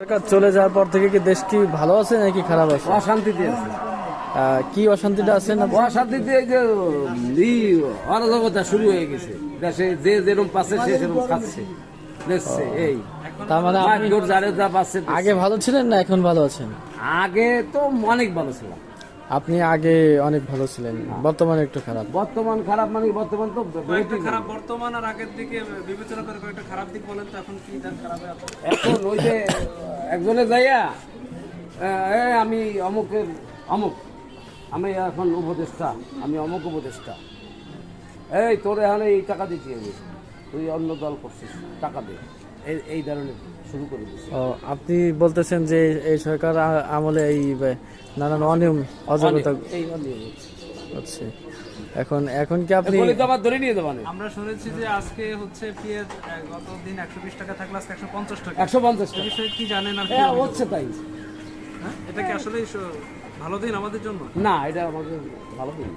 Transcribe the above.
সরকার চলে যাওয়ার পর থেকে কি দেশ কি ভালো আছে নাকি খারাপ আছে? অশান্তিতে আছে। কি অশান্তিটা আছে না? অশান্তিতে এই যে অরাজকতা শুরু হয়ে গেছে দেশে, যে যেরকম পাচ্ছে সে সেরকম খাচ্ছে দেখছে। এই তার মানে আপনি মারধর যারে যা পাচ্ছে দিচ্ছে। আগে ভালো ছিলেন না এখন ভালো আছেন? আগে তো অনেক ভালো ছিল। আপনি আগে অনেক ভালো ছিলেন, বর্তমানে একটু খারাপ। বর্তমান খারাপ মানে বর্তমান তো কয়েকটা খারাপ বর্তমান আর আগের দিকে বিবেচনা করে কয়েকটা খারাপ দিক বলেন তো এখন কি দেন খারাপ আছে? এখন ওই যে একজনে যাইয়া আমি অমুকের অমুক, আমি এখন উপদেষ্টা, আমি অমুক উপদেষ্টা, এই তোর এখানে এই টাকা দিচ্ছি আমি, তুই অন্য দল করছিস, টাকা দে, এই ধরনের শুরু করে দিচ্ছি। ও, আপনি বলতেছেন যে এই সরকার আমলে এই নানান অনিয়ম অযোগ্যতা এই অনিয়ম হচ্ছে। এখন এখন কি আপনি বলে তো আবার ধরে নিয়ে দেবানে আমরা শুনেছি যে আজকে হচ্ছে পেঁয়াজ গত দিন 120 টাকা থাকলে আজকে 150 টাকা। 150 এই টাকা বিষয়ে কি জানেন আর কি? হ্যাঁ হচ্ছে তাই। হ্যাঁ? এটা কি আসলে ভালো দিন আমাদের জন্য? না, এটা আমাদের ভালো দিন।